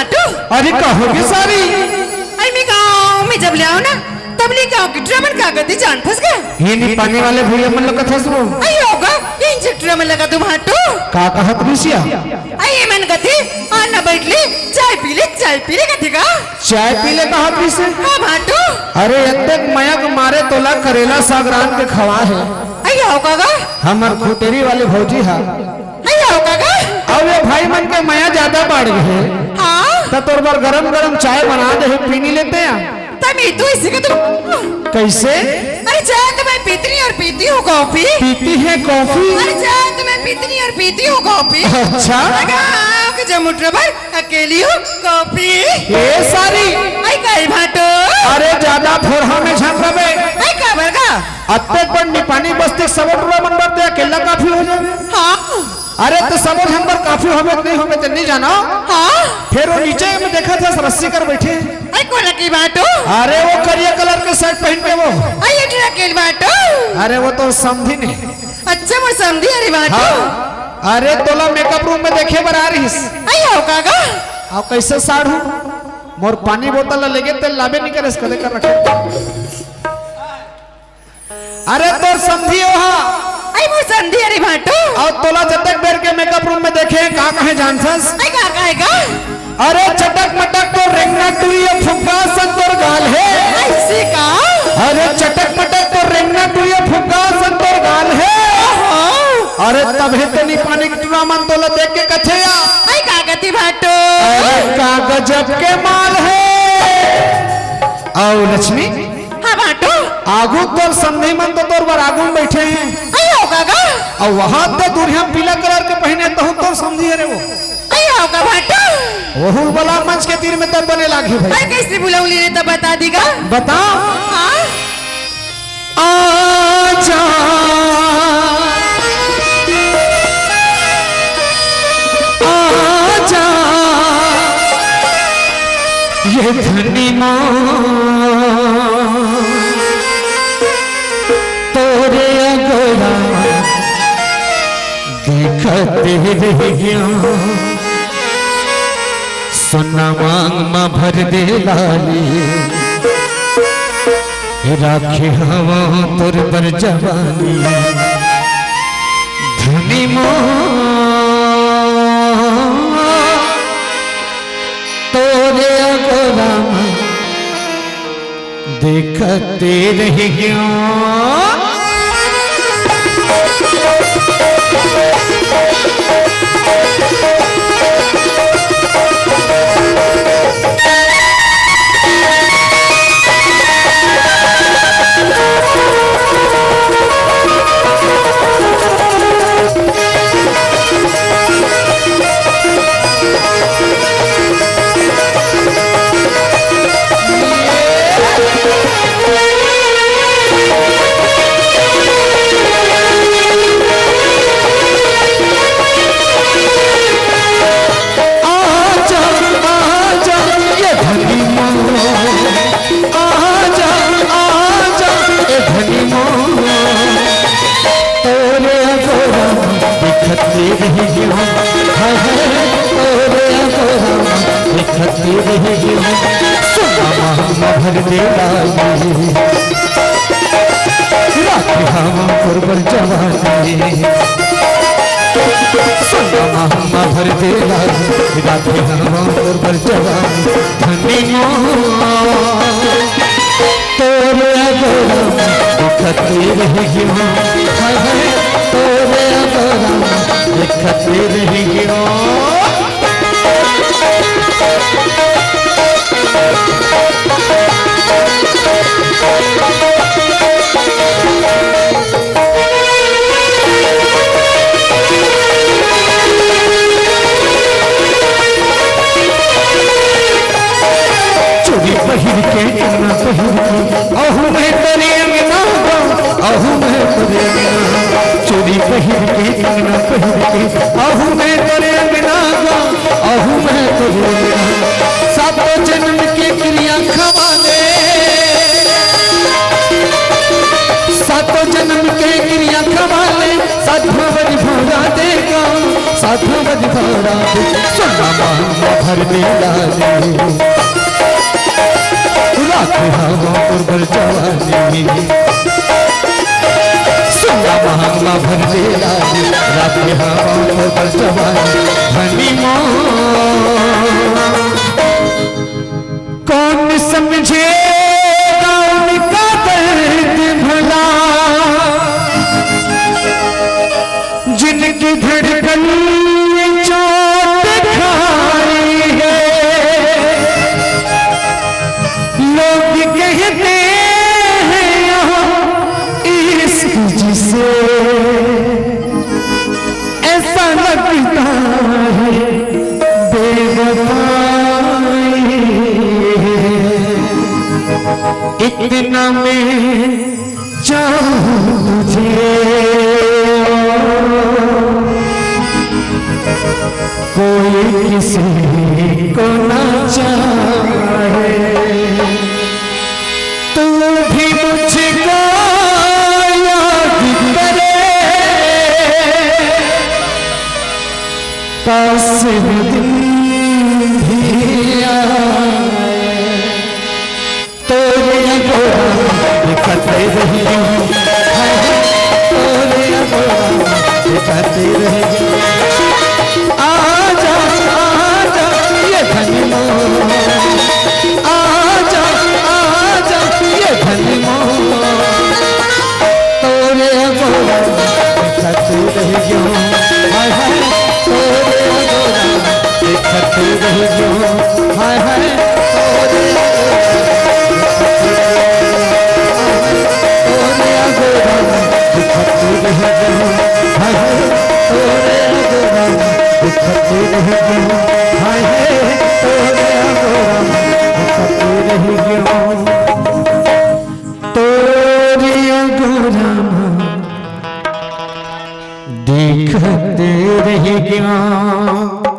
भाटू। अरे कहोगे सारी? अरे मैं गाँव में जब ले आओ ना तब ले गाँव की ड्रामन का गति जान फंस गया। ये नहीं पानी वाले भैया मन लगा था वो। अरे होगा ये इंजेक्टर में लगा तुम भाटू। का कहत बिसिया? अरे मन गति आना बैठ ले चाय पी ले गति का। चाय पी ले कहत बिसे? हाँ भाटू। अरे अत्यक मयक मारे तोला करेला सागरान के खवा है। अरे होगा गा? हमर खुटेरी वाले भौजी हा। अरे होगा गा? अब ये भाई मन के मया ज्यादा बढ़ गए। हाँ। तो तोर बार गरम चाय बना दे पीनी लेते हैं। तब ये तो इसी का तुम कैसे? अरे चाय तो मैं पीती हूँ कॉफी। पीती है कॉफी? अरे चाय तो मैं पीती हूँ कॉफी। अच्छा। जमुट्र पर अकेली हूँ कॉफी। ये सारी? आई कई भाटो। अरे ज्यादा फोरहा में झांक रहे। आई काबर का? अत्ते पर निपानी बस्ते सबोटरा मन बरते अकेला काफी हो जाए। हाँ। अरे तो सबोट हम पर काफी होवे नहीं होवे तो नहीं जाना। हाँ। फिर वो नीचे में देखा था रस्सी कर बैठे। आई कौन की बाटो? अरे वो करिया कलर के शर्ट पहन के वो। आई ये अकेली बाटो। अरे वो तो समझी नहीं। अच्छा मुझे समझी अरे बाटो। हाँ। अरे तोला मेकअप रूम में देखे बर आ रही। आई होगा गा? अब कैसे साढ़ू मोर पानी बोतल लेके तेल लाबे नहीं करे कदे कर रखे। अरे तो समझी हो हा। आई मुझे समझी अरे भाटो। और तोला जतक बेर के मेकअप रूम में देखे कहाँ कहाँ जानसस? आई कहाँ कहेगा? अरे चटक मटक तो रेंगना टुरी फुग्गा संतोर गाल है। ऐसे का? अरे चटक मटक तो रेंगना टुरी फुग्गा संतोर गाल है। अरे तब है तो नहीं पानी की टुरा मन तोला देख के कथे या? आई कागती भाटो। अरे का गजब के माल है। आओ लक्ष्मी। हाँ भाटो। आगू तोर संधि मन तो तोर बार आगू में बैठे हैं। आई होगा गा? और वहां तो दूरिया पीला कलर के पहने तो तोर समझी अरे वो। आई होगा भाटो। वहु बला मंच के तीर में तब बने लागी भाई। आई कैसे बुलाऊली ने तब बता दीगा? बताओ। हाँ। आजा आजा ये धनी माँ तोरे अगोरा देखते रह गया। सोना मांग माँ भर दे लाली राखे हवा तोर पर जवानी। धनी माँ तोरे अगोरा देखते रह गया। भर दे लाली राखे हवा पुरबर जवानी। सोना हवा भर दे लाली राखे हवा पुरबर जवानी। धनी तोरे अगोरा दिखते रह गया। तोरे अगोरा दिखते रह गया। चोरी पहिर के कंगना पहिर के अहू मैं तेरे अंगना अहू मैं तेरे अंगना। चोरी पहिर के कंगना पहिर के अहू मैं तेरे अंगना अहू मैं तेरे अंगना। सातों जन्म की क्रिया खवाले सातों जन्म के क्रिया खवाले साधु बज भरा देगा साधु बज भरा देगा। सोना मांग भर दे लाली रात हवा पर जवानी सुना महंगा भर दे लाली रात हवा पर जवानी धनी कौन समझेगा उनका दर्द भला जिनकी धड़कन में चोट खाई है लोग कहते हैं यहाँ इश्क जिसे ऐसा लगता है बेवफाई इतना मैं चाहूं तुझे कोई किसी को ना चाहे तू भी मुझको याद करे पास दिन भी आए तोरे गोरा दिखाते रहियो तोरे गोरा दिखाते रहियो आजा आजा ये धनी आजा आजा ये धनी तोरे गोरा दिखाते रहियो हाय हाय तोरे गोरा दिखाते रहियो हाय हाय तोरे देखते रह गया